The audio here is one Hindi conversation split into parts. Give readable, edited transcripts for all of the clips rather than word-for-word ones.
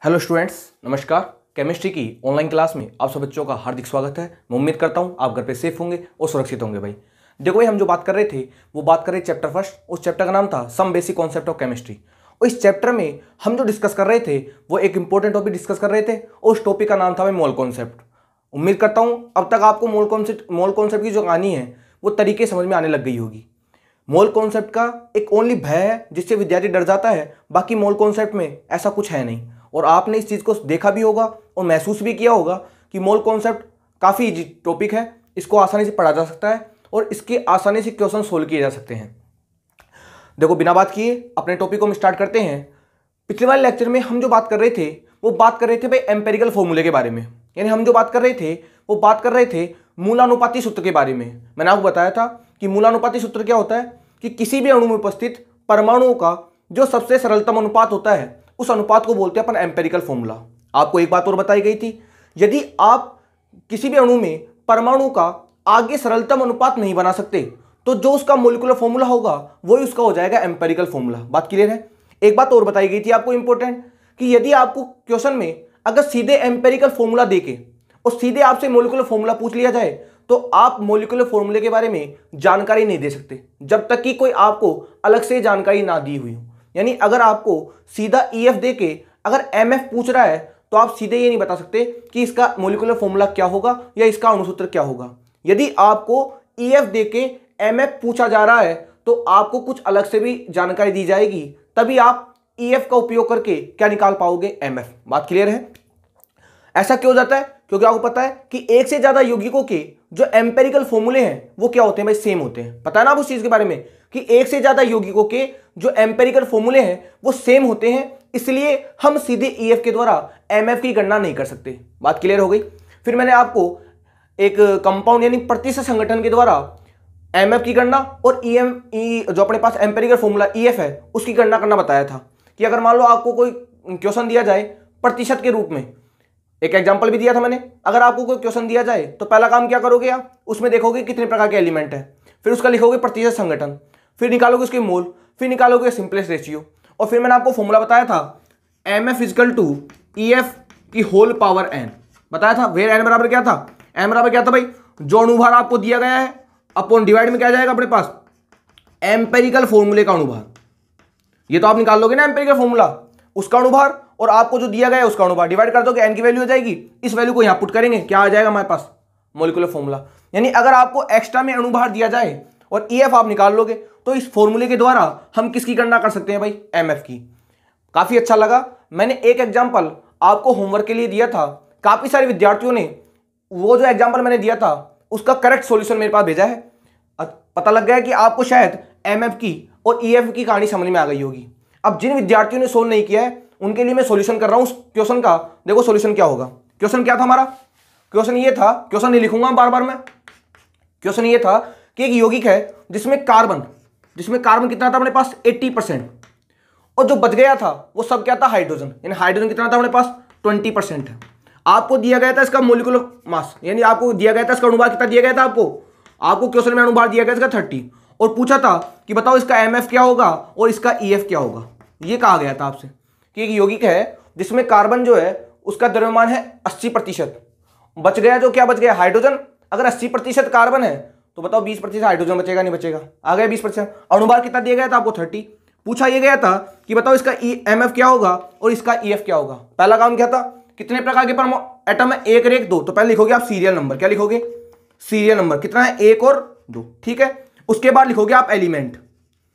हेलो स्टूडेंट्स, नमस्कार। केमिस्ट्री की ऑनलाइन क्लास में आप सब बच्चों का हार्दिक स्वागत है। मैं उम्मीद करता हूं आप घर पे सेफ होंगे और सुरक्षित होंगे। भाई देखो भाई, हम जो बात कर रहे थे वो बात कर रहे चैप्टर फर्स्ट। उस चैप्टर का नाम था some basic concept of chemistry. और इस चैप्टर में हम जो डिस्कस कर रहे थे वो एक इंपॉर्टेंट टॉपिक डिस्कस कर रहे थे। उस टॉपिक का नाम था भाई मोल कॉन्सेप्ट। उम्मीद करता हूँ अब तक आपको मोल कॉन्सेप्ट की जो कहानी है वो तरीके समझ में आने लग गई होगी। मोल कॉन्सेप्ट का एक ओनली भय है जिससे विद्यार्थी डर जाता है, बाकी मोल कॉन्सेप्ट में ऐसा कुछ है नहीं। और आपने इस चीज़ को देखा भी होगा और महसूस भी किया होगा कि मोल कॉन्सेप्ट काफ़ी इजी टॉपिक है, इसको आसानी से पढ़ा जा सकता है और इसके आसानी से क्वेश्चन सोल्व किए जा सकते हैं। देखो बिना बात किए अपने टॉपिक को हम स्टार्ट करते हैं। पिछले वाले लेक्चर में हम जो बात कर रहे थे वो बात कर रहे थे भाई एम्पेरिकल फॉर्मूले के बारे में। यानी हम जो बात कर रहे थे वो बात कर रहे थे मूलानुपाती सूत्र के बारे में। मैंने आपको बताया था कि मूलानुपाती सूत्र क्या होता है कि किसी भी अणु में उपस्थित परमाणुओं का जो सबसे सरलतम अनुपात होता है उस अनुपात को बोलते हैं अपन एम्पेरिकल फॉर्मूला। आपको एक बात और बताई गई थी, यदि आप किसी भी अणु में परमाणु का आगे सरलतम अनुपात नहीं बना सकते तो जो उसका मोलिकुलर फॉर्मूला होगा वही उसका हो जाएगा एम्पेरिकल फॉर्मूला। बात क्लियर है। एक बात और बताई गई थी आपको इंपॉर्टेंट, कि यदि आपको क्वेश्चन में अगर सीधे एम्पेरिकल फॉर्मूला देके और सीधे आपसे मोलिकुलर फॉर्मूला पूछ लिया जाए तो आप मोलिकुलर फॉर्मूले के बारे में जानकारी नहीं दे सकते जब तक कि कोई आपको अलग से जानकारी ना दी हुई हो। यानी अगर आपको सीधा EF दे के अगर MF पूछ रहा है तो आप सीधे ये नहीं बता सकते कि इसका मोलिकुलर फॉर्मूला क्या होगा या इसका अणुसूत्र क्या होगा। यदि आपको EF दे के MF पूछा जा रहा है तो आपको कुछ अलग से भी जानकारी दी जाएगी, तभी आप EF का उपयोग करके क्या निकाल पाओगे, MF। बात क्लियर है। ऐसा क्यों जाता है? क्योंकि आपको पता है कि एक से ज्यादा यौगिकों के जो एम्पेरिकल फॉर्मूले हैं वो क्या होते हैं भाई, सेम होते हैं। पता है ना आप उस चीज के बारे में कि एक से ज्यादा यौगिकों के जो एम्पेरिकल फॉर्मूले हैं वो सेम होते हैं, इसलिए हम सीधे EF के द्वारा MF की गणना नहीं कर सकते। बात क्लियर हो गई। फिर मैंने आपको एक कंपाउंड यानी प्रतिशत संगठन के द्वारा MF की गणना और जो अपने पास एम्पेरिकल फॉर्मूला EF है उसकी गणना करना बताया था। कि अगर मान लो आपको कोई क्वेश्चन दिया जाए प्रतिशत के रूप में, एक एग्जांपल भी दिया था मैंने, अगर आपको कोई क्वेश्चन दिया जाए तो पहला काम क्या करोगे आप, उसमें देखोगे कितने प्रकार के एलिमेंट है, फिर उसका लिखोगे प्रतिशत संगठन, फिर निकालोगे उसके मोल, फिर निकालोगे सिंपलेस्ट रेशियो, और फिर मैंने आपको फॉर्मूला बताया था MF इक्वल टू EF की होल पावर n बताया था। वेर n बराबर क्या था, m बराबर क्या था भाई, जो अणुभार आपको दिया गया है अपॉन डिवाइड में क्या जाएगा अपने पास, एम्पेरिकल फॉर्मूले का अणुभार। ये तो आप निकाल लोगे ना एम्पेरिकल फॉर्मूला, उसका अणुभार और आपको जो दिया गया है उसका अणुभार डिवाइड कर दोगे, n की वैल्यू हो जाएगी, इस वैल्यू को यहां पुट करेंगे, क्या आ जाएगा हमारे पास, मोलिकुलर फॉर्मूला। यानी अगर आपको एक्स्ट्रा में अणुभार दिया जाए और EF आप निकाल लोगे तो इस फॉर्मूले के द्वारा हम किसकी गणना कर सकते हैं भाई, MF की। काफी अच्छा लगा। मैंने एक एग्जाम्पल आपको होमवर्क के लिए दिया था, काफी सारे विद्यार्थियों ने वो जो एग्जाम्पल मैंने दिया था उसका करेक्ट सॉल्यूशन मेरे पास भेजा है। पता लग गया कि आपको शायद MF की और EF की कहानी समझ में आ गई होगी। अब जिन विद्यार्थियों ने सोल्व नहीं किया है उनके लिए मैं सॉल्यूशन कर रहा हूं उस क्वेश्चन का। देखो सॉल्यूशन क्या होगा। क्वेश्चन क्या था हमारा, क्वेश्चन ये था, क्वेश्चन नहीं लिखूंगा बार बार मैं, क्वेश्चन ये था कि एक यौगिक है जिसमें कार्बन कितना था अपने पास 80%, और जो बच गया था वो सब क्या था, हाइड्रोजन। यानी हाइड्रोजन कितना था अपने पास 20% है। आपको दिया गया था इसका मोलिकुलर मास, यानी आपको दिया गया था इसका अणुभार कितना दिया गया था, आपको क्वेश्चन में अणुभार दिया गया इसका 30, और पूछा था कि बताओ इसका MF क्या होगा और इसका EF क्या होगा। ये कहा गया था आपसे कि एक यौगिक है जिसमें कार्बन जो है उसका द्रव्यमान है 80%, बच गया जो क्या बच गया, हाइड्रोजन। अगर 80% कार्बन है तो बताओ 20% हाइड्रोजन बचेगा नहीं बचेगा, आ गया 20%। अणुभार कितना दिया गया था आपको 30, पूछा ये गया था कि बताओ इसका MF क्या होगा और इसका EF क्या होगा। पहला काम क्या था, कितने प्रकार के एटम है, 1 और 1 2, तो पहले लिखोगे आप सीरियल नंबर, क्या लिखोगे, सीरियल नंबर कितना है 1 और 2, ठीक है। उसके बाद लिखोगे आप एलिमेंट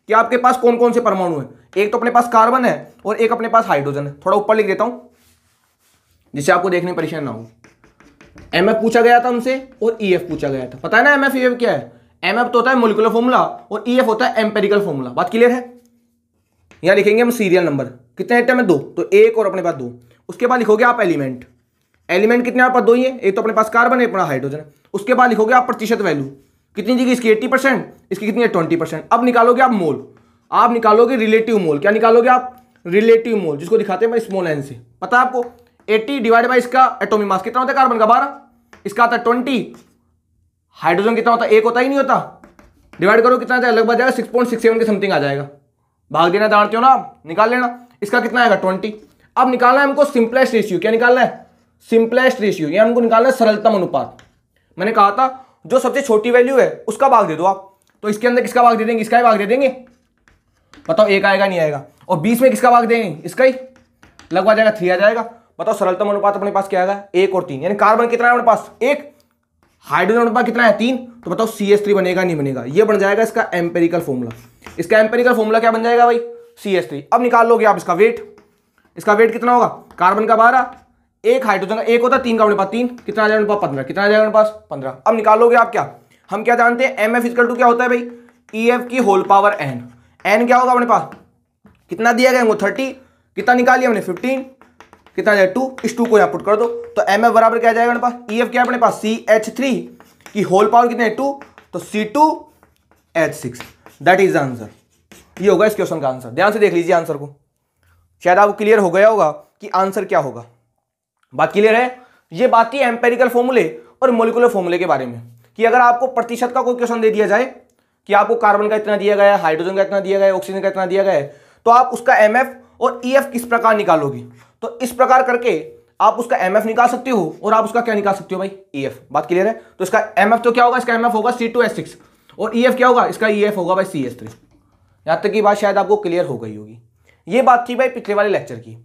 कि आपके पास कौन कौन से परमाणु है, एक तो अपने पास कार्बन है और एक अपने पास हाइड्रोजन है। थोड़ा ऊपर लिख देता हूं जिससे आपको देखने में परेशान ना हो। MF पूछा गया था हमसे और EF पूछा गया था। पता है ना MF EF क्या है, MF तो होता है मोलिकुलर फॉर्मूला और EF होता है एम्पेरिकल फॉर्मूला। बात क्लियर है। यहां लिखेंगे हम सीरियल नंबर, कितने आइटम है 2, तो 1 और अपने पास 2। उसके बाद लिखोगे आप एलिमेंट, एलिमेंट कितने आपके पास 2 ही है, एक तो अपने पास कार्बन है अपना हाइड्रोजन है। उसके बाद लिखोगे आप प्रतिशत वैल्यू, कितनी जी इसकी 80%, इसकी कितनी है 20%। अब निकालोगे आप मोल, आप निकालोगे रिलेटिव मोल, क्या निकालोगे आप, रिलेटिव मोल, जिसको दिखाते हैं स्मॉल n से। पता है आपको 80 डिवाइड बाय इसका एटॉमिक मास कितना होता है कार्बन का 12, इसका आता है 20, हाइड्रोजन कितना होता है 1 होता ही नहीं होता, डिवाइड करो कितना आता है, लगभग जाएगा 6.67 के समथिंग आ जाएगा। भाग देना जानते हो ना आप, निकाल लेना। इसका कितना आएगा 20। अब निकालना है हमको सिंपलेस्ट रेशियो। क्या निकालना है? सिंपलेस्ट रेशियो, या हमको निकालना है सरलतम अनुपात। मैंने कहा था जो सबसे छोटी वैल्यू है उसका भाग दे दो आप। तो इसके अंदर किसका भाग दे देंगे? इसका ही भाग दे देंगे। बताओ एक आएगा नहीं आएगा? और 20 में किसका भाग देंगे? इसका ही। लगभग जाएगा 3 आ जाएगा। बताओ सरलतम अनुपात अपने पास क्या आएगा? 1 और 3। यानी कार्बन कितना है अपने पास? 1। हाइड्रोजन अपने पास कितना है? 3। तो बताओ CH3 बनेगा नहीं बनेगा? ये बन जाएगा इसका एम्पेरिकल फॉर्मूला। इसका एम्पेरिकल फॉर्मूला क्या बन जाएगा भाई? CH3। अब निकाल लोगे आप इसका वेट। इसका वेट कितना होगा? कार्बन का 12, एक हाइड्रोजन का 1 होता है, 3 का अपने पास 3। कितना आ जाएगा अपने पास? 15। कितना आ जाएगा अपने पास? 15। अब निकालोगे आप क्या? हम क्या जानते हैं? MF इक्वल टू क्या होता है भाई? EF की होल पावर n। n क्या होगा अपने पास? कितना दिया गया हमको? 30। कितना निकालिए हमने? 15। कितना आ जाएगा? 2। इस 2 को यहाँ पुट कर दो तो MF बराबर क्या जाएगा अपने पास? EF क्या है अपने पास? CH3 की होल पावर कितने है? 2। तो C2H6। That is the answer. ये होगा इस क्वेश्चन का आंसर। ध्यान से देख लीजिए आंसर को, शायद आपको क्लियर हो गया होगा कि आंसर क्या होगा। बात क्लियर है? ये बात थी एम्पेरिकल फॉर्मूले और मोलिकुलर फॉर्मूले के बारे में, कि अगर आपको प्रतिशत का कोई क्वेश्चन दे दिया जाए कि आपको कार्बन का इतना दिया गया है, हाइड्रोजन का इतना दिया गया है, ऑक्सीजन का इतना दिया गया है, तो आप उसका MF और EF किस प्रकार निकालोगे? तो इस प्रकार करके आप उसका MF निकाल सकते हो और आप उसका क्या निकाल सकते हो भाई? EF। बात क्लियर है? तो इसका MF तो क्या होगा? इसका MF होगा C2H6 और EF क्या होगा? इसका EF होगा भाई CH3। यहां तक की बात शायद आपको क्लियर हो गई होगी। ये बात थी भाई पिछले वाले लेक्चर की।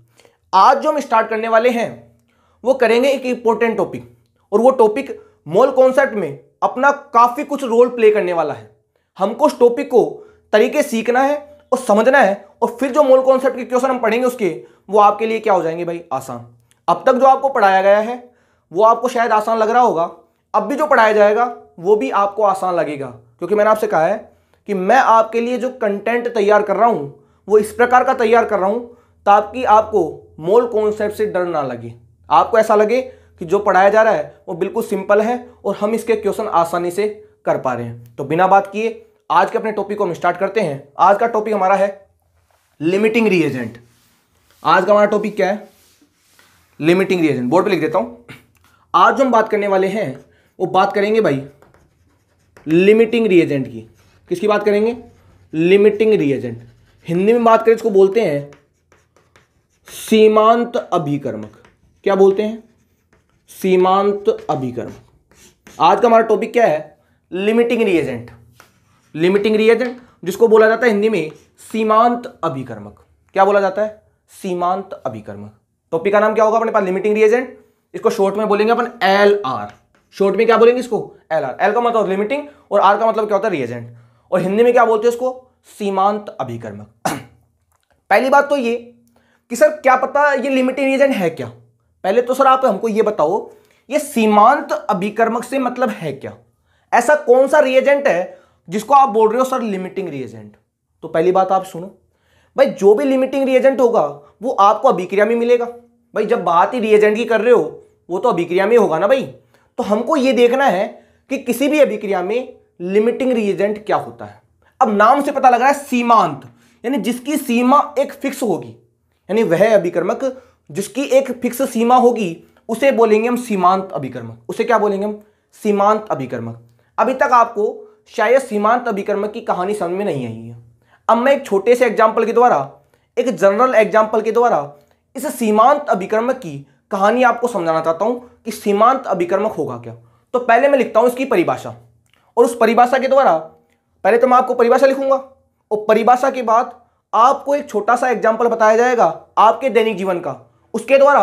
आज जो हम स्टार्ट करने वाले हैं वो करेंगे एक इंपॉर्टेंट टॉपिक, और वो टॉपिक मोल कॉन्सेप्ट में अपना काफी कुछ रोल प्ले करने वाला है। हमको उस टॉपिक को तरीके सीखना है और समझना है, और फिर जो मोल कॉन्सेप्ट के क्वेश्चन हम पढ़ेंगे उसके, वो आपके लिए क्या हो जाएंगे भाई? आसान। अब तक जो आपको पढ़ाया गया है वो आपको शायद आसान लग रहा होगा, अब भी जो पढ़ाया जाएगा वो भी आपको आसान लगेगा, क्योंकि मैंने आपसे कहा है कि मैं आपके लिए जो कंटेंट तैयार कर रहा हूं वो इस प्रकार का तैयार कर रहा हूं ताकि आपको मोल कॉन्सेप्ट से डर ना लगे, आपको ऐसा लगे कि जो पढ़ाया जा रहा है वो बिल्कुल सिंपल है और हम इसके क्वेश्चन आसानी से कर पा रहे हैं। तो बिना बात किए आज के अपने टॉपिक को हम स्टार्ट करते हैं। आज का टॉपिक हमारा है लिमिटिंग रिएजेंट। आज का हमारा टॉपिक क्या है? Limiting reagent. बोर्ड पे लिख देता हूं। आज जो हम बात करने वाले हैं वो बात करेंगे भाई लिमिटिंग रिएजेंट की। किसकी बात करेंगे? Limiting reagent. हिंदी में बात करें इसको बोलते हैं सीमांत अभिकर्मक। क्या बोलते हैं? सीमांत अभिकर्मक। आज का हमारा टॉपिक क्या है? Limiting reagent. लिमिटिंग रिएजेंट जिसको बोला जाता है हिंदी में सीमांत अभिकर्मक। क्या बोला जाता है? सीमांत अभिकर्मक। टॉपिक का नाम क्या होगा अपने पास? Limiting reagent. इसको शॉर्ट में बोलेंगे अपन LR। शॉर्ट में क्या बोलेंगे इसको? LR। L का मतलब लिमिटिंग और R का मतलब क्या होता है? रिएजेंट। और हिंदी में क्या बोलते हैं इसको? सीमांत अभिकर्मक। पहली बात तो ये कि सर क्या पता ये लिमिटिंग रिएजेंट है क्या? पहले तो सर आप हमको ये बताओ ये सीमांत अभिकर्मक से मतलब है क्या? ऐसा कौन सा रिएजेंट है जिसको आप बोल रहे हो सर लिमिटिंग रिएजेंट? तो पहली बात आप सुनो भाई, जो भी लिमिटिंग रिएजेंट होगा वो आपको अभिक्रिया में मिलेगा। भाई जब बात ही रिएजेंट की कर रहे हो वो तो अभिक्रिया में होगा ना भाई। तो हमको ये देखना है कि किसी भी अभिक्रिया में लिमिटिंग रिएजेंट क्या होता है। अब नाम से पता लग रहा है सीमांत, यानी जिसकी सीमा एक फिक्स होगी, यानी वह अभिकर्मक जिसकी एक फिक्स सीमा होगी उसे बोलेंगे हम सीमांत अभिकर्मक। उसे क्या बोलेंगे हम? सीमांत अभिकर्मक। अभी तक आपको शायद सीमांत अभिकर्मक की कहानी समझ में नहीं आई है। अब मैं एक छोटे से एग्जाम्पल के द्वारा, एक जनरल एग्जाम्पल के द्वारा इस सीमांत अभिकर्मक की कहानी आपको समझाना चाहता हूं कि सीमांत अभिकर्मक होगा क्या। तो पहले मैं लिखता हूं इसकी परिभाषा, और उस परिभाषा के द्वारा पहले तो मैं आपको परिभाषा लिखूंगा और परिभाषा के बाद आपको एक छोटा सा एग्जाम्पल बताया जाएगा आपके दैनिक जीवन का। उसके द्वारा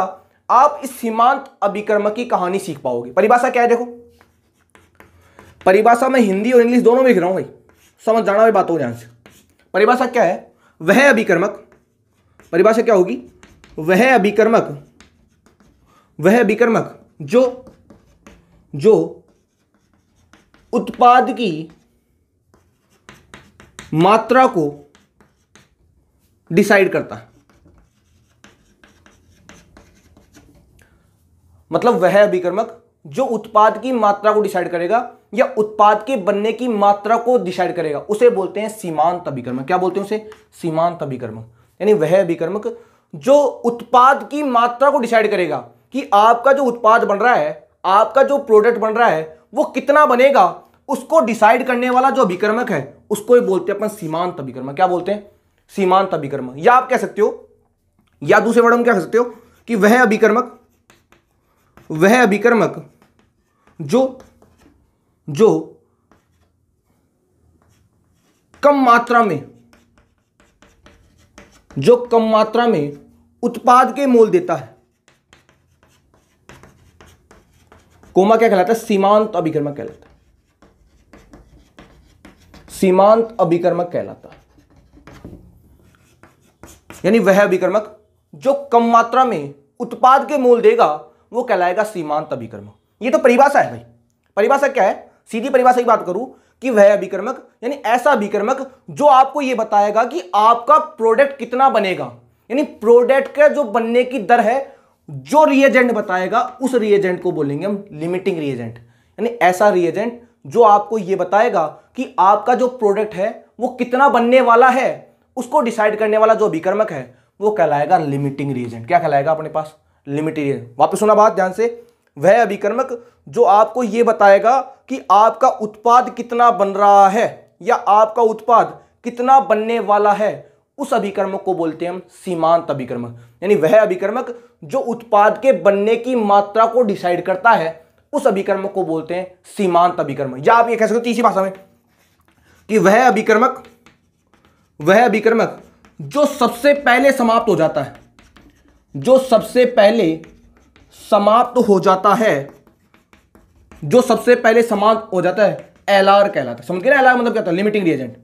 आप इस सीमांत अभिकर्मक की कहानी सीख पाओगे। परिभाषा क्या है? देखो परिभाषा मैं हिंदी और इंग्लिश दोनों में लिख रहा हूं भाई, समझ जाना भाई बात हो ध्यान से। परिभाषा क्या है? वह अभिकर्मक, परिभाषा क्या होगी? वह अभिकर्मक जो उत्पाद की मात्रा को डिसाइड करता है। मतलब वह अभिकर्मक जो उत्पाद की मात्रा को डिसाइड करेगा या उत्पाद के बनने की मात्रा को डिसाइड करेगा उसे बोलते हैं सीमांत अभिकर्मक। क्या बोलते हैं उसे? सीमांत अभिकर्मक। यानी वह अभिकर्मक जो उत्पाद की मात्रा को डिसाइड करेगा कि आपका जो उत्पाद बन रहा है, आपका जो प्रोडक्ट बन रहा है वो कितना बनेगा, उसको डिसाइड करने वाला जो अभिकर्मक है उसको ही बोलते हैं अपन सीमांत अभिकर्मक। क्या बोलते हैं? सीमांत अभिकर्मक। या आप कह सकते हो या दूसरे वर्ड में क्या कह सकते हो कि वह अभिकर्मक जो कम मात्रा में उत्पाद के मोल देता है, कोमा क्या कहलाता है, सीमांत अभिकर्मक कहलाता है, सीमांत अभिकर्मक कहलाता है। यानी वह अभिकर्मक जो कम मात्रा में उत्पाद के मोल देगा वो कहलाएगा सीमांत अभिकर्मक। ये तो परिभाषा है भाई। परिभाषा क्या है, सीधी परिभाषा की बात करूं कि वह अभिकर्मक यानी ऐसा अभिकर्मक जो आपको यह बताएगा कि आपका प्रोडक्ट कितना बनेगा, यानी प्रोडक्ट का जो बनने की दर है जो रिएजेंट बताएगा उस रिएजेंट को बोलेंगे हम लिमिटिंग रिएजेंट। यानी ऐसा रिएजेंट जो आपको यह बताएगा कि आपका जो प्रोडक्ट है वो कितना बनने वाला है, उसको डिसाइड करने वाला जो अभिकर्मक है वो कहलाएगा लिमिटिंग रिएजेंट। क्या कहलाएगा अपने पास, लिमिटिंग रिएजेंट। वापस सुना बात ध्यान से, वह अभिकर्मक जो आपको यह बताएगा कि आपका उत्पाद कितना बन रहा है या आपका उत्पाद कितना बनने वाला है, उस अभिकर्मक को बोलते हैं हम सीमांत अभिकर्मक। यानी वह अभिकर्मक जो उत्पाद के बनने की मात्रा को डिसाइड करता है उस अभिकर्मक को बोलते हैं सीमांत अभिकर्मक। या आप ये कह सकते हो तीसरी भाषा में कि वह अभिकर्मक जो सबसे पहले समाप्त हो जाता है, जो सबसे पहले समाप्त हो जाता है, एलआर कहलाता है। समझ गए ना, एलआर मतलब क्या होता है, लिमिटिंग रिएजेंट।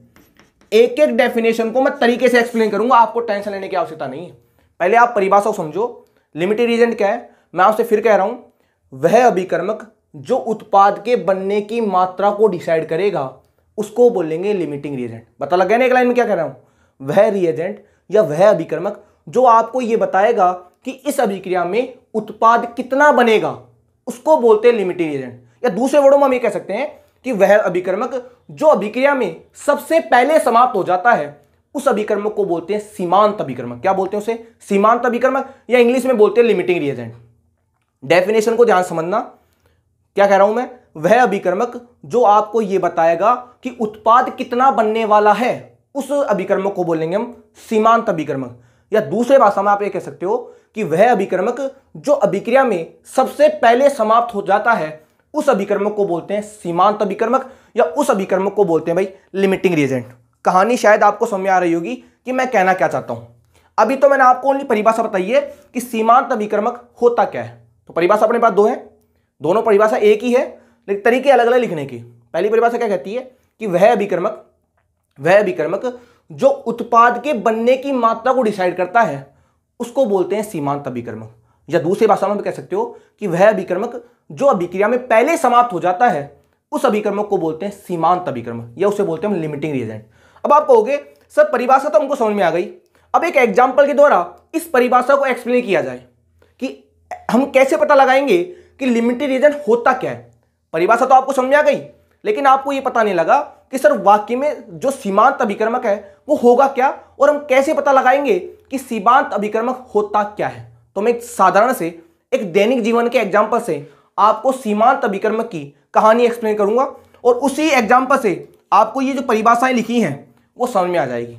एक एक डेफिनेशन को मैं तरीके से एक्सप्लेन करूंगा, आपको टेंशन लेने की आवश्यकता नहीं है। पहले आप परिभाषा को समझो, लिमिटिंग रिएजेंट क्या है। मैं आपसे फिर कह रहा हूं, वह अभिकर्मक जो उत्पाद के बनने की मात्रा को डिसाइड करेगा उसको बोलेंगे लिमिटिंग रिएजेंट। पता लग गया ना एक लाइन में क्या कह रहा हूं, वह रिएजेंट या वह अभिकर्मक जो आपको यह बताएगा कि इस अभिक्रिया में उत्पाद कितना बनेगा उसको बोलते हैं लिमिटिंग रिएजेंट। या दूसरे वर्डों में हम ये कह सकते हैं कि वह अभिकर्मक जो अभिक्रिया में सबसे पहले समाप्त हो जाता है उस अभिकर्मक को बोलते हैं सीमांत अभिकर्मक। क्या बोलते हैं उसे, सीमांत अभिकर्मक, या इंग्लिश में बोलते हैं लिमिटिंग रिएजेंट। डेफिनेशन को ध्यान समझना, क्या कह रहा हूं मैं, वह अभिकर्मक जो आपको यह बताएगा कि उत्पाद कितना बनने वाला है उस अभिकर्मक को बोलेंगे हम सीमांत अभिकर्मक। या दूसरे भाषा में आप ये कह सकते हो कि वह अभिकर्मक जो अभिक्रिया में सबसे पहले समाप्त हो जाता है उस अभिकर्मक को बोलते हैं सीमांत अभिकर्मक, या उस अभिकर्मक को बोलते हैं भाई लिमिटिंग रिएजेंट। कहानी शायद आपको समझ में आ रही होगी कि मैं कहना क्या चाहता हूं। अभी तो मैंने आपको ओनली परिभाषा बताई है कि सीमांत अभिकर्मक होता क्या है। तो परिभाषा अपने पास दो है, दोनों परिभाषा एक ही है लेकिन तरीके अलग अलग लिखने की। पहली परिभाषा क्या कहती है कि वह अभिकर्मक जो उत्पाद के बनने की मात्रा को डिसाइड करता है उसको बोलते हैं सीमांत अभिकर्मक। या दूसरी भाषा में भी कह सकते हो कि वह अभिकर्मक जो अभिक्रिया में पहले समाप्त हो जाता है उस अभिकर्मक को बोलते हैं सीमांत अभिकर्मक, या उसे बोलते हैं लिमिटिंग रिएजेंट। अब आप कहोगे सर परिभाषा तो हमको समझ में आ गई, अब एक एग्जाम्पल के द्वारा इस परिभाषा को एक्सप्लेन किया जाए कि हम कैसे पता लगाएंगे कि लिमिटिंग रिएजेंट होता क्या है। परिभाषा तो आपको समझ में आ गई लेकिन आपको यह पता नहीं लगा कि सर वाक्य में जो सीमांत अभिकर्मक है वो होगा क्या और हम कैसे पता लगाएंगे कि सीमांत अभिकर्मक होता क्या है। तो मैं एक साधारण से एक दैनिक जीवन के एग्जाम्पल से आपको सीमांत अभिकर्मक की कहानी एक्सप्लेन करूंगा और उसी एग्जाम्पल से आपको ये जो परिभाषाएं लिखी हैं वो समझ में आ जाएगी।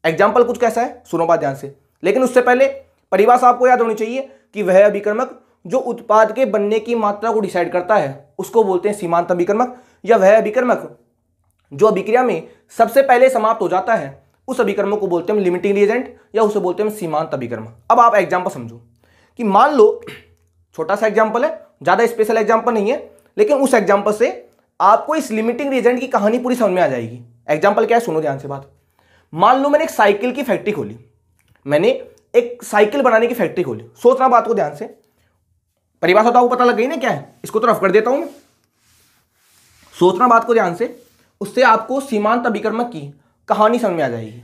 एग्जाम्पल कुछ कैसा है सुनो बात ध्यान से, लेकिन उससे पहले परिभाषा आपको याद होनी चाहिए कि वह अभिकर्मक जो उत्पाद के बनने की मात्रा को डिसाइड करता है उसको बोलते हैं सीमांत अभिकर्मक, या वह अभिकर्मक जो अभिक्रिया में सबसे पहले समाप्त हो जाता है उस अभिकर्मक को बोलते हैं लिमिटिंग रिएजेंट, या उसे बोलते हैं सीमांत अभिकर्मक। अब आप एग्जाम्पल समझो कि मान लो छोटा सा एग्जाम्पल है, ज्यादा स्पेशल एग्जाम्पल नहीं है, लेकिन उस एग्जाम्पल से आपको इस लिमिटिंग रिएजेंट की कहानी पूरी समझ में आ जाएगी। एग्जाम्पल क्या है सुनो ध्यान से बात। मान लो मैंने एक साइकिल की फैक्ट्री खोली, मैंने एक साइकिल बनाने की फैक्ट्री खोली। सोचना बात को ध्यान से, परिभाषा तो आपको पता लग गई ना क्या है, इसको तो रफ कर देता हूं मैं। सोचना बात को ध्यान से, उससे आपको सीमांत अभिकर्मक की कहानी समझ में आ जाएगी।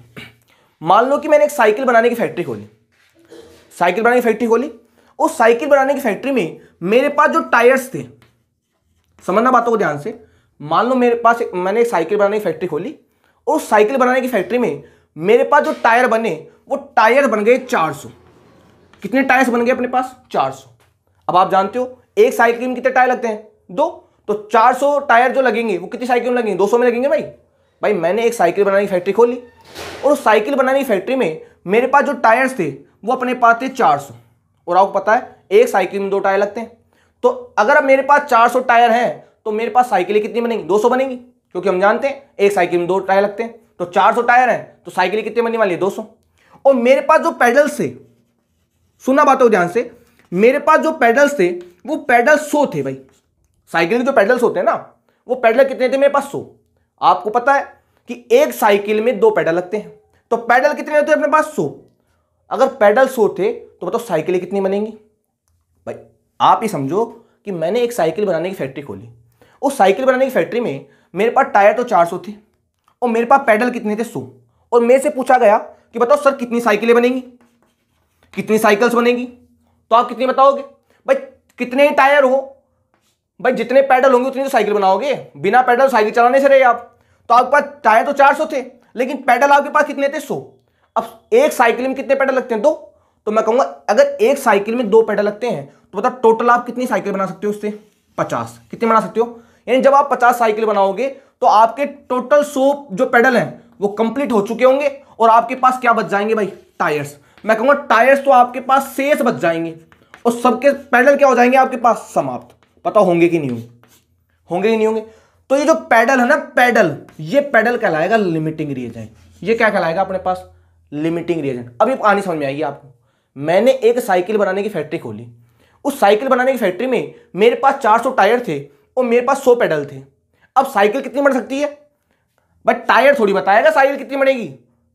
मान लो कि मैंने एक साइकिल बनाने की फैक्ट्री खोली, उस साइकिल बनाने की फैक्ट्री में मेरे पास जो टायर्स थे, समझना बातों को ध्यान से। मान लो मैंने एक साइकिल बनाने की फैक्ट्री खोली और उस साइकिल बनाने की फैक्ट्री में मेरे पास जो टायर बने वो टायर बन गए 400। कितने टायर्स बन गए अपने पास? 400। अब आप जानते हो एक साइकिल में कितने टायर लगते हैं? 2। तो 400 टायर जो लगेंगे वो कितनी साइकिल में लगेंगे? 200 में लगेंगे भाई मैंने एक साइकिल बनाने की फैक्ट्री खोली और उस साइकिल बनाने की फैक्ट्री में मेरे पास जो टायर्स थे वो अपने पास थे 400, और आपको पता है एक साइकिल में 2 टायर लगते हैं। तो अगर अब मेरे पास 400 टायर हैं तो मेरे पास साइकिलें कितनी बनेंगी? 200 बनेंगी, क्योंकि हम जानते हैं एक साइकिल में 2 टायर लगते हैं। तो 400 टायर हैं तो साइकिलें कितनी बनने वाली है? 200। और मेरे पास जो पेडल्स थे, सुनना बातों ध्यान से, मेरे पास जो पेडल्स थे वो पेडल 100 थे भाई। साइकिल के जो पेडल्स होते हैं ना, वो पेडल कितने थे मेरे पास? 100। आपको पता है कि एक साइकिल में 2 पेडल लगते हैं, तो पेडल कितने होते हैं अपने पास? 100। अगर पेडल 100 थे तो बताओ साइकिलें कितनी बनेंगी? भाई आप ही समझो कि मैंने एक साइकिल बनाने की फैक्ट्री खोली। उस साइकिल बनाने की फैक्ट्री में मेरे पास टायर तो 400 थे और मेरे पास पेडल कितने थे? 100। और मेरे से पूछा गया कि बताओ सर कितनी साइकिलें बनेंगी, कितनी साइकिल्स बनेंगी? तो आप कितनी बताओगे? भाई कितने टायर हो, भाई जितने पेडल होंगे उतनी तो साइकिल बनाओगे। बिना पेडल साइकिल चलाने से रहे आप। तो आपके पास टायर तो 400 थे, लेकिन पेडल आपके पास कितने थे? 100। अब एक साइकिल में कितने पेडल लगते हैं? 2। तो मैं कहूंगा अगर एक साइकिल में 2 पेडल लगते हैं तो बताओ टोटल आप कितनी साइकिल बना सकते हो उससे? 50। कितनी बना सकते हो? यानी जब आप 50 साइकिल बनाओगे तो आपके टोटल 100 जो पेडल हैं वो कंप्लीट हो चुके होंगे, और आपके पास क्या बच जाएंगे भाई? टायर्स। मैं कहूंगा टायर्स तो आपके पास शेष बच जाएंगे, और सबके पेडल क्या हो जाएंगे आपके पास? समाप्त। पता होंगे कि नहीं होंगे? होंगे ही नहीं होंगे। तो ये जो पेडल है ना, पेडल, ये पेडल कहलाएगा लिमिटिंग रिएजेंट। ये क्या कहलाएगा अपने पास? Limiting reagent. अभी कहानी समझ में आएगी आपको। मैंने एक साइकिल बनाने की फैक्ट्री खोली। उस साइकिल बनाने की फैक्ट्री में मेरे पास 400 टायर थे और मेरे पास 100 पेडल थे। अब साइकिल कितनी बन सकती है? बट टायर थोड़ी बताएगा साइकिल कितनी बनेगी।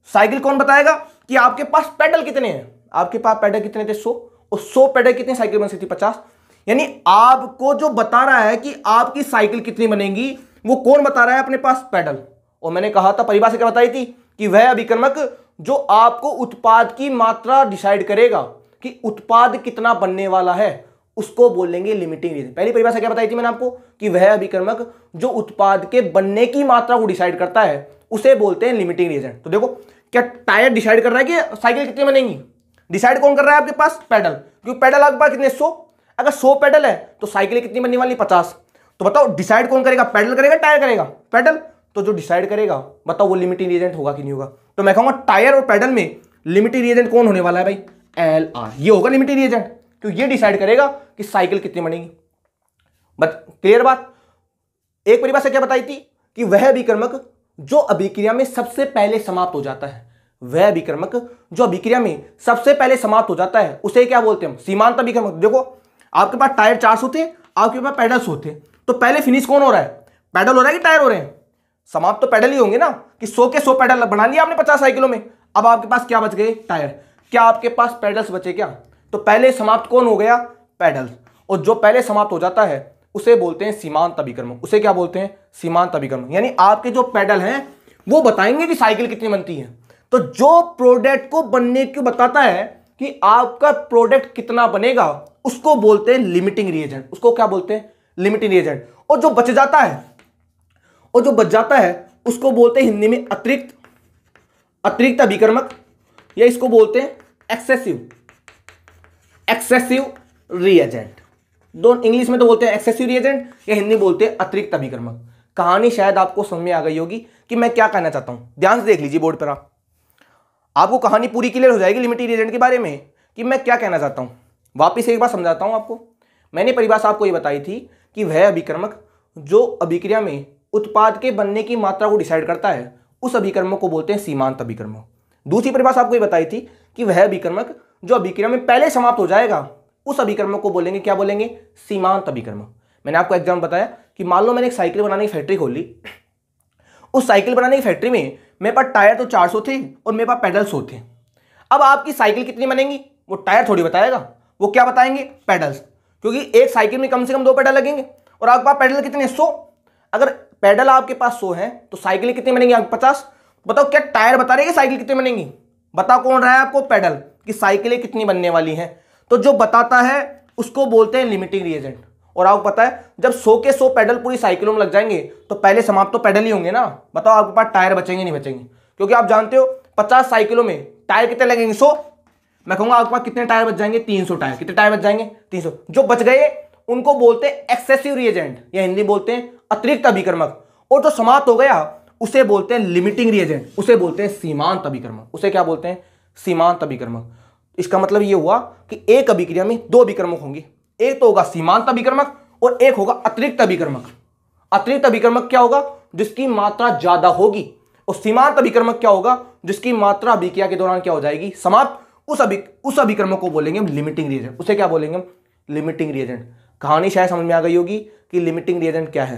साइकिल कौन बताएगा कि आपके पास पेडल कितने हैं? आपके पास पेडल कितने थे? 100। और 100 पेडल कितनी साइकिल बन सकती? 50। यानी आपको जो बता रहा है कि आपकी साइकिल कितनी बनेगी, वो कौन बता रहा है? अपने पास पेडल। और मैंने कहा था, परिभाषा क्या बताई थी, कि वह अभिकर्मक जो आपको उत्पाद की मात्रा डिसाइड करेगा कि उत्पाद कितना बनने वाला है, उसको बोलेंगे लिमिटिंग रिएजेंट। पहली परिभाषा क्या बताई थी मैंने आपको, कि वह अभिकर्मक जो उत्पाद के बनने की मात्रा को डिसाइड करता है उसे बोलते हैं लिमिटिंग रिएजेंट। तो देखो, क्या टायर डिसाइड कर रहा है कि साइकिल कितनी बनेगी? डिसाइड कौन कर रहा है? आपके पास पेडल। क्योंकि पेडल आपके पास कितने? 100। अगर 100 पेडल है तो साइकिल कितनी बनने वाली? 50। तो बताओ डिसाइड कौन करेगा? पेडल करेगा, टायर करेगा? पेडल। तो जो डिसाइड करेगा बताओ वो लिमिटिंग रिएजेंट होगा कि नहीं होगा? तो मैं कहूंगा टायर और पेडल में लिमिटिंग रिएजेंट कौन होने वाला है भाई? LR। ये होगा लिमिटिंग रिएजेंट, क्योंकि ये डिसाइड करेगा कि साइकिल कितनी बनेगी। बट क्लियर बात? एक परिभाषा क्या बताई थी, कि वह अभिकर्मक जो अभिक्रिया में सबसे पहले समाप्त हो जाता है, वह अभिकर्मक जो अभिक्रिया में सबसे पहले समाप्त हो जाता है उसे क्या बोलते हैं हम? सीमांत अभिकर्मक। देखो, आपके पास टायर 400 थे, आपके पास पेडल 100 थे, तो पहले फिनिश कौन हो रहा है? पेडल हो रहा है कि टायर हो रहे हैं? समाप्त तो पेडल ही होंगे ना, कि 100 के 100 पेडल बना लिया आपने 50 साइकिलों में। अब आपके पास क्या बच गए? टायर। क्या आपके पास पेडल्स बचे क्या? तो पहले समाप्त कौन हो गया? पेडल। और जो पहले समाप्त हो जाता है उसे बोलते हैं सीमांत अभिकर्मक। उसे क्या बोलते हैं? सीमांत अभिकर्मक। यानी आपके जो पेडल हैं वो बताएंगे कि साइकिल कितनी बनती है। तो जो प्रोडक्ट को बनने को बताता है कि आपका प्रोडक्ट कितना बनेगा, उसको बोलते हैं लिमिटिंग रिएजेंट। उसको क्या बोलते हैं? Limiting reagent. और जो बच जाता है उसको बोलते हैं हिंदी में अतिरिक्त अभिकर्मक, या इसको बोलते हैं एक्सेसिव रिएजेंट। दोनों इंग्लिश में तो बोलते हैं एक्सेसिव रिएजेंट, या हिंदी बोलते हैं अतिरिक्त अभिकर्मक। कहानी शायद आपको समझ में आ गई होगी कि मैं क्या कहना चाहता हूं। ध्यान से देख लीजिए बोर्ड पर, आपको कहानी पूरी क्लियर हो जाएगी लिमिटिंग रिएजेंट के बारे में कि मैं क्या कहना चाहता हूं। वापिस एक बार समझाता हूं आपको। मैंने परिभाषा आपको यह बताई थी कि वह अभिकर्मक जो अभिक्रिया में उत्पाद के बनने की मात्रा को डिसाइड करता है उस अभिकर्मक को बोलते हैं सीमांत अभिकर्मक। दूसरी परिभाषा आपको ये बताई थी कि वह अभिकर्मक जो अभिक्रिया में पहले समाप्त हो जाएगा उस अभिकर्मक को बोलेंगे, क्या बोलेंगे? सीमांत अभिकर्मक। मैंने आपको एग्जाम्पल बताया कि मान लो मैंने एक साइकिल बनाने की फैक्ट्री खोली। उस साइकिल बनाने की फैक्ट्री में मेरे पास टायर तो 400 थे और मेरे पास पेडल 100 थे। अब आपकी साइकिल कितनी बनेगी वो टायर थोड़ी बताएगा, वो क्या बताएंगे? पेडल्स। क्योंकि एक साइकिल में कम से कम 2 पेडल लगेंगे और आपके पास पेडल कितने? 100। अगर पेडल आपके पास 100 है तो साइकिल कितनी बनेगी? आपके 50। बताओ क्या टायर बता रहे हैं साइकिल कितनी बनेगी? बता कौन रहा है आपको? पेडल। कि साइकिलें कितनी बनने वाली हैं। तो जो बताता है उसको बोलते हैं लिमिटिंग रिएजेंट। और आपको पता है जब 100 के 100 पेडल पूरी साइकिलों में लग जाएंगे तो पहले समाप्त तो पेडल ही होंगे ना। बताओ आपके पास टायर बचेंगे नहीं बचेंगे? क्योंकि आप जानते हो 50 साइकिलों में टायर कितने लगेंगे? 100। मैं कहूंगा आपके पास कितने टायर बच जाएंगे? 300 टायर। कितने टायर बच जाएंगे? 300। जो बच गए उनको बोलते हैं एक्सेसिव रिएजेंट, या हिंदी बोलते हैं अतिरिक्त अभिकर्मक। और जो समाप्त हो गया उसे बोलते हैं लिमिटिंग रिएजेंट, उसे बोलते हैं सीमांत अभिकर्मक। उसे क्या बोलते हैं? सीमांत अभिकर्मक। इसका मतलब ये हुआ कि एक अभिक्रिया में दो अभिकर्मक होंगे, एक तो होगा सीमांत अभिकर्मक और एक होगा अतिरिक्त अभिकर्मक। अतिरिक्त अभिकर्मक क्या होगा? जिसकी मात्रा ज्यादा होगी। और सीमांत अभिकर्मक क्या होगा? जिसकी मात्रा अभिक्रिया के दौरान क्या हो जाएगी? समाप्त। उस अभिकर्मक को बोलेंगे हम लिमिटिंग रिएजेंट। उसे क्या बोलेंगे हम? Limiting reagent. कहानी शायद समझ में आ गई होगी कि लिमिटिंग रिएजेंट क्या है।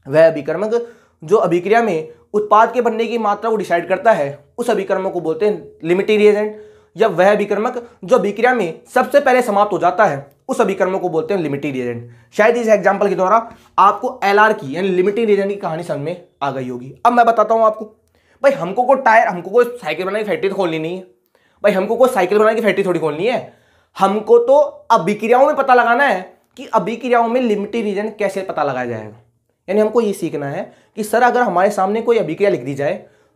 वह अभिकर्मक जो अभिक्रिया में उत्पाद के बनने की मात्रा को डिसाइड करता है, उस अभिकर्मक को बोलते हैं लिमिटिंग रिएजेंट। या वह अभिकर्मक जो अभिक्रिया में सबसे पहले समाप्त हो जाता है, उस अभिकर्मक को बोलते हैं लिमिटिंग रिएजेंट। शायद इस एग्जांपल के द्वारा आपको एलआर की यानी लिमिटिंग रिएजेंट की कहानी समझ में आ गई होगी। अब मैं बताता हूं आपको। भाई हमको कोई साइकिल बनाने की फैक्ट्री तो खोलनी नहीं है। भाई हमको कोई साइकिल बनाने की फैक्ट्री थोड़ी खोलनी है। हमको तो अभिक्रियाओं में पता लगाना है कि अभिक्रियाओं में लिमिटिंग रिएजेंट कैसे पता लगाया जाएगा। यानी हमको ये सीखना है कि सर अगर हमारे सामने कोई अभिक्रिया लिख दी जाए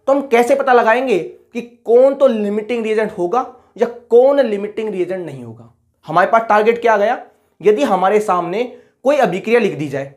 तो हम कैसे पता लगाएंगे कि कौन तो लिमिटिंग रिएजेंट होगा या कौन लिमिटिंग रिएजेंट नहीं होगा। हमारे पास टारगेट क्या आ गया? यदि हमारे सामने कोई अभिक्रिया लिख दी जाए,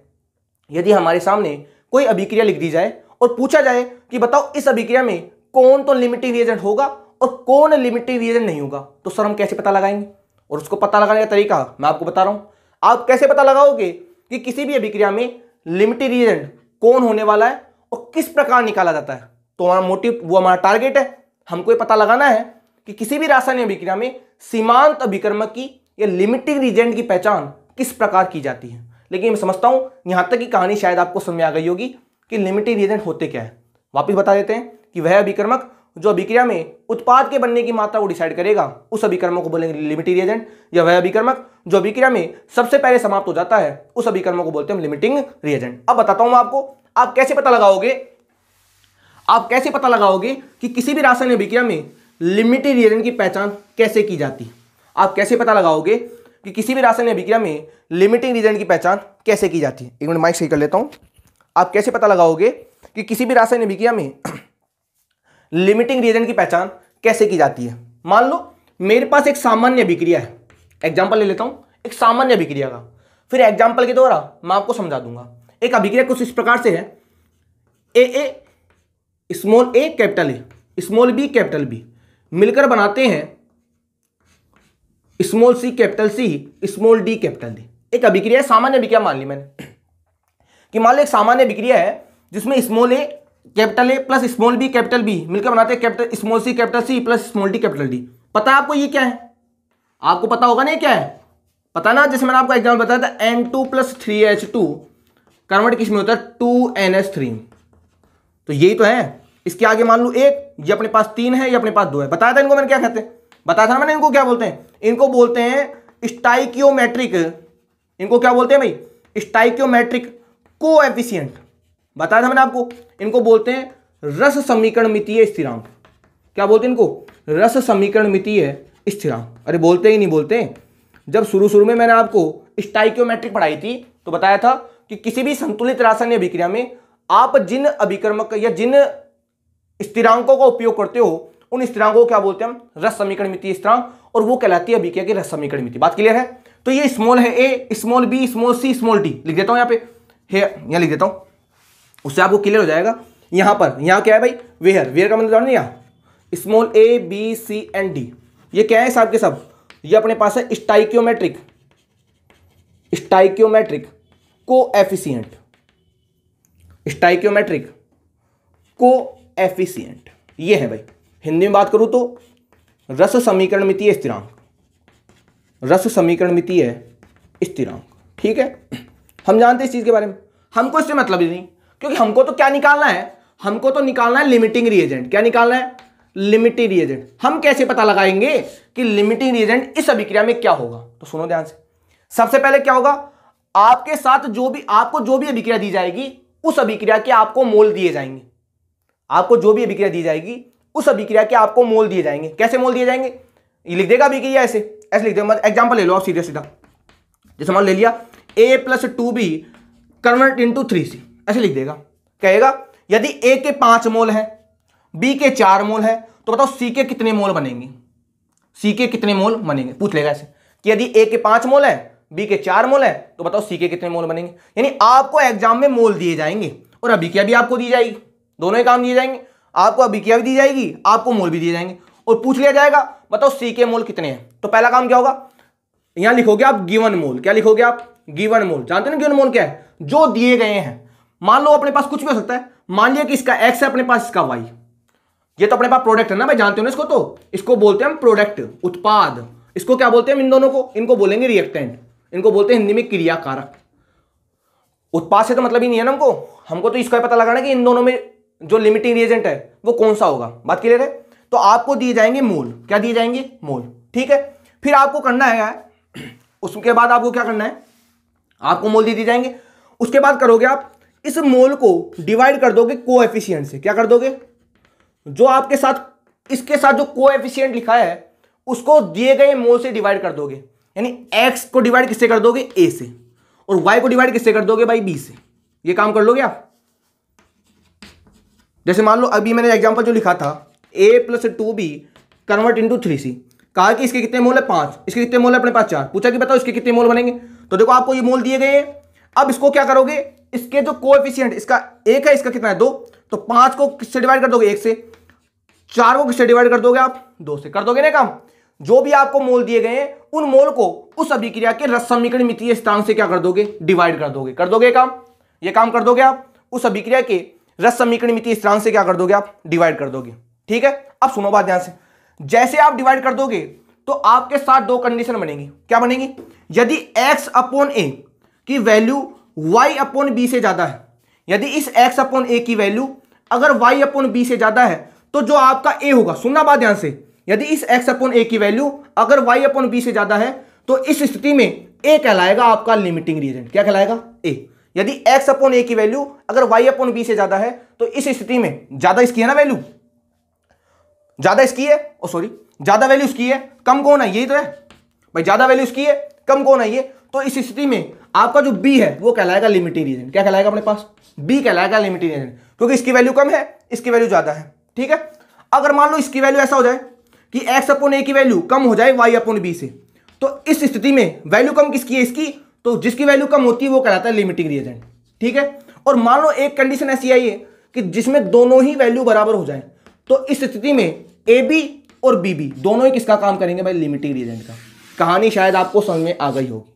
यदि हमारे सामने कोई अभिक्रिया लिख दी जाए और पूछा जाए कि बताओ इस अभिक्रिया में कौन तो लिमिटिंग रिएजेंट होगा और कौन लिमिटिंग रिएजेंट नहीं होगा, तो सर हम कैसे पता लगाएंगे? और उसको पता लगाने का तरीका मैं आपको बता रहा हूं। आप कैसे पता लगाओगे कि किसी भी अभिक्रिया में लिमिटिंग रिएजेंट कौन होने वाला है और किस प्रकार निकाला जाता है? तो हमारा मोटिव, वो हमारा टारगेट है। हमको ये पता लगाना है कि किसी भी रासायनिक अभिक्रिया में सीमांत अभिकर्मक की या लिमिटिंग रिएजेंट की पहचान किस प्रकार की जाती है। लेकिन मैं समझता हूं यहां तक की कहानी शायद आपको समझ में आ गई होगी कि लिमिटिंग रिएजेंट होते क्या है। वापिस बता देते हैं कि वह अभिकर्मक जो अभिक्रिया में उत्पाद के बनने की मात्रा को डिसाइड करेगा, उस अभिकर्मक को बोलेंगे लिमिटिंग रिएजेंट। या वह अभिकर्मक जो अभिक्रिया में सबसे पहले समाप्त हो जाता है, उस अभिकर्मक को बोलते हैं लिमिटिंग रिएजेंट। अब बताता हूं मैं आपको, आप कैसे पता लगाओगे कि किसी भी रासायनिक अभिक्रिया में लिमिटिंग रिएजेंट की पहचान कैसे की जाती है। आप कैसे पता लगाओगे कि किसी भी रासायनिक अभिक्रिया में लिमिटिंग रिएजेंट की पहचान कैसे की जाती है? एक मिनट माइक सही कर लेता हूं। आप कैसे पता लगाओगे कि किसी भी रासायनिक अभिक्रिया में लिमिटिंग रिएजेंट की पहचान कैसे की जाती है? मान लो मेरे पास एक सामान्य अभिक्रिया है, एग्जांपल ले लेता हूं एक सामान्य अभिक्रिया का, फिर एग्जांपल के द्वारा मैं आपको समझा दूंगा। एक अभिक्रिया कुछ इस प्रकार से है, A small A capital A, small B capital B मिलकर बनाते हैं small C capital C, small D capital D. एक अभिक्रिया, सामान्य अभिक्रिया मान ली मैंने कि मान लो एक सामान्य अभिक्रिया है जिसमें small A capital A plus small B capital B मिलकर बनाते हैं capital small C capital C plus small D capital D. पता है आपको ये क्या है? आपको पता होगा ना ये क्या है? पता ना, जैसे मैंने आपको एग्जाम्पल बताया था N2 + 3H2 कन्वर्ट किस में होता है 2NH3। तो यही तो है। इसके आगे मान लो एक, ये अपने पास 3 है, ये अपने पास 2 है। बताया था इनको मैंने क्या कहते हैं? बताया था ना मैंने इनको क्या बोलते हैं? इनको बोलते हैं स्टाइकियोमेट्रिक। इनको क्या बोलते हैं भाई? Stoichiometric coefficient. बताया था मैंने आपको। इनको बोलते हैं रस समीकरण मितीय स्थिरांक। क्या बोलते हैं इनको? रस समीकरण मितीय स्थिरांक। अरे बोलते ही नहीं बोलते। जब शुरू में मैंने आपको स्टाइकियोमेट्रिक पढ़ाई थी तो बताया था कि किसी भी संतुलित रासायनिक अभिक्रिया में आप जिन अभिकर्मक या जिन स्थिरांकों का उपयोग करते हो उन स्थिरांकों को क्या बोलते हैं हम? रस समीकरण मितीय स्थिरांक, और वो कहलाती है अभिक्रिया की रस समीकरण मिति। बात क्लियर है? तो ये स्मॉल है A, small B, small C, small D लिख देता हूं यहाँ पे, यहाँ लिख देता हूं, उससे आपको क्लियर हो जाएगा। यहां पर, यहां क्या है भाई? वेयर का मतलब नहीं, यहाँ small a b c and d, ये क्या है साहब के सब? ये अपने पास है स्टाइकियोमेट्रिक कोएफिशिएंट, स्टाइकियोमेट्रिक कोएफिशिएंट ये है भाई। हिंदी में बात करूं तो रस समीकरण मितीय स्थिरांक, रस समीकरण मितीय स्थिरांक। ठीक है, हम जानते हैं इस चीज के बारे में। हमको इससे मतलब ही नहीं, क्योंकि हमको तो क्या निकालना है? हमको तो निकालना है लिमिटिंग रिएजेंट। क्या निकालना है? Limiting reagent. हम कैसे पता लगाएंगे कि लिमिटिंग रिएजेंट इस अभिक्रिया में क्या होगा? तो सुनो ध्यान से। सबसे पहले क्या होगा? आपके साथ आपको जो भी अभिक्रिया दी जाएगी उस अभिक्रिया के आपको मोल दिए जाएंगे। आपको जो भी अभिक्रिया दी जाएगी उस अभिक्रिया के आपको मोल दिए जाएंगे। कैसे मोल दिए जाएंगे? ये लिख देगा अभिक्रिया, ऐसे लिख देगा। एग्जांपल ले लो आप सीधा सीधा। जैसे मान ले लिया A + 2B convert into 3C, ऐसे लिख देगा। कहेगा यदि A के 5 मोल है, B के 4 मोल है, तो बताओ C के कितने मोल बनेंगे? C के कितने मोल बनेंगे? पूछ लेगा ऐसे कि यदि A के 5 मोल है, B के 4 मोल है, तो बताओ C के कितने मोल बनेंगे? यानी आपको एग्जाम में मोल दिए जाएंगे और अभिक्रिया भी आपको दी जाएगी। दोनों ही काम दिए जाएंगे। आपको अभिक्रिया भी दी जाएगी, आपको मोल भी दिए जाएंगे। और पूछ लिया जाएगा बताओ सी के मोल कितने हैं, तो पहला काम क्या होगा, यहां लिखोगे आप गिवन मोल। क्या लिखोगे आप, गिवन मोल। जानते हैं ना गिवन मोल क्या है, जो दिए गए हैं। मान लो अपने पास कुछ भी हो सकता है, मान लिया कि इसका एक्स है अपने पास, इसका वाई, ये तो अपने पास प्रोडक्ट है ना भाई, जानते हो ना इसको, तो इसको बोलते हैं हम प्रोडक्ट, उत्पाद। इसको क्या बोलते हैं हम इन दोनों को, इनको बोलेंगे रिएक्टेंट, इनको बोलते हैं हिंदी में क्रियाकारक। उत्पाद से तो मतलब ही नहीं है ना हमको, हमको तो इसका पता लगाना कि इन दोनों में जो लिमिटिंग रिएजेंट है वो कौन सा होगा। बात क्लियर है। तो आपको दिए जाएंगे मोल, क्या दिए जाएंगे, मोल। ठीक है, फिर आपको करना है, उसके बाद आपको क्या करना है, आपको मोल दे दिए जाएंगे, उसके बाद करोगे आप इस मोल को डिवाइड कर दोगे कोएफिशिएंट से। क्या कर दोगे, जो आपके साथ इसके साथ जो कोएफिशिएंट लिखा है उसको दिए गए मोल से डिवाइड कर दोगे। यानी x को डिवाइड किससे कर दोगे, a से, और y को डिवाइड किससे कर दोगे भाई, b से। ये काम कर लोगे आप। जैसे मान लो अभी मैंने एग्जांपल जो लिखा था a + 2b convert into 3c, कहा कि इसके कितने मोल है 5, इसके कितने मोल है अपने पास 4, पूछा कि बताओ इसके कितने मोल बनेंगे। तो देखो आपको ये मोल दिए गए हैं। अब इसको क्या करोगे, इसके जो कोएफिशिएंट, इसका 1 है, इसका कितना है 2, तो 5 को किससे डिवाइड कर दोगे, 1 से। 4 को किससे डिवाइड कर दोगे आप, 2 से। कर दोगे ना काम। जो भी आपको मोल दिए गए हैं उन मोल को उस अभिक्रिया के रस समीकरण मितीय स्थिरांक से क्या कर दोगे, डिवाइड कर दोगे। कर दोगे काम, ये काम कर दोगे आप, उस अभिक्रिया के रस समीकरण मितीय स्थिरांक से क्या कर दोगे आप, डिवाइड कर दोगे। ठीक है, अब सुनो बात ध्यान से। जैसे आप डिवाइड कर दोगे तो आपके साथ दो कंडीशन बनेगी। क्या बनेगी, यदि x/a की वैल्यू y/b से ज्यादा है, यदि इस x/a की वैल्यू अगर y/b से ज्यादा है तो जो आपका a होगा, सुनना बात ध्यान से, यदि इस x/a की वैल्यू अगर y/b से ज्यादा है तो इस स्थिति में a कहलाएगा आपका लिमिटिंग रिएजेंट। क्या कहलाएगा, a। यदि x/a की वैल्यू अगर y/b से ज्यादा है तो इस स्थिति में, ज्यादा इसकी है ना वैल्यू, ज्यादा इसकी है, ओ सॉरी ज्यादा वैल्यू इसकी है, कम कौन है, यही तो है भाई, ज्यादा वैल्यू इसकी है, कम कौन है ये। तो इस स्थिति में आपका जो b है वो कहलाएगा लिमिटिंग रिएजेंट। क्या कहलाएगा अपने पास, b कहलाएगा लिमिटिंग रिएजेंट, क्योंकि इसकी वैल्यू कम है, इसकी वैल्यू ज्यादा है। ठीक है, अगर मान लो इसकी वैल्यू ऐसा हो जाए कि x/a की वैल्यू कम हो जाए y/b से, तो इस स्थिति में वैल्यू कम किसकी है, इसकी, तो जिसकी वैल्यू कम होती है वो कहलाता है लिमिटिंग रिएजेंट। ठीक है, और मान लो एक कंडीशन ऐसी आई है कि जिसमें दोनों ही वैल्यू बराबर हो जाए, तो इस स्थिति में AB और BB दोनों ही किसका काम करेंगे भाई, लिमिटिंग रिएजेंट का। कहानी शायद आपको समझ में आ गई होगी।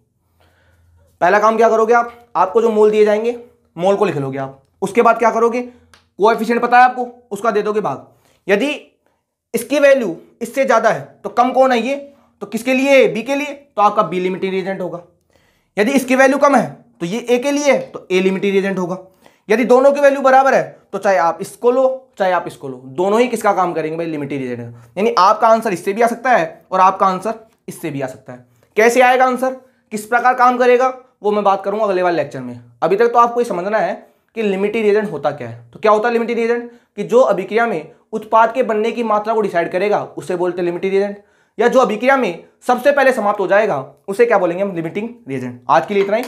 पहला काम क्या करोगे आप, आपको जो मोल दिए जाएंगे मोल को लिख लोगे आप। उसके बाद क्या करोगे, कोएफिशिएंट पता है आपको, उसका दे दोगे भाग। यदि इसकी वैल्यू इससे ज्यादा है तो कम कौन है ये, तो किसके लिए, बी के लिए, तो आपका बी लिमिटिंग रिएजेंट होगा। यदि इसकी वैल्यू कम है तो ये ए के लिए है, तो ए लिमिटिंग रिएजेंट होगा। यदि दोनों की वैल्यू बराबर है तो चाहे आप इसको लो चाहे आप इसको लो, दोनों ही किसका काम करेंगे भाई, लिमिटिंग रिएजेंट। यानी आपका आंसर इससे भी आ सकता है और आपका आंसर इससे भी आ सकता है। कैसे आएगा आंसर, किस प्रकार काम करेगा, वो मैं बात करूंगा अगले वाले लेक्चर में। अभी तक तो आपको ये समझना है कि लिमिटिंग रिएजेंट होता क्या है। तो क्या होता है लिमिटिंग रिएजेंट, कि जो अभिक्रिया में उत्पाद के बनने की मात्रा को डिसाइड करेगा उसे बोलते हैं लिमिटिंग रिएजेंट, या जो अभिक्रिया में सबसे पहले समाप्त हो जाएगा उसे क्या बोलेंगे हम, लिमिटिंग रिएजेंट। आज के लिए इतना ही।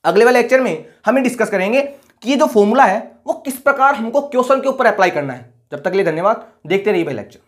अगले वाले लेक्चर में हम डिस्कस करेंगे कि ये जो फॉर्मूला है वो किस प्रकार हमको क्वेश्चन के ऊपर अप्लाई करना है। जब तक के लिए धन्यवाद, देखते रहिए भाई लेक्चर।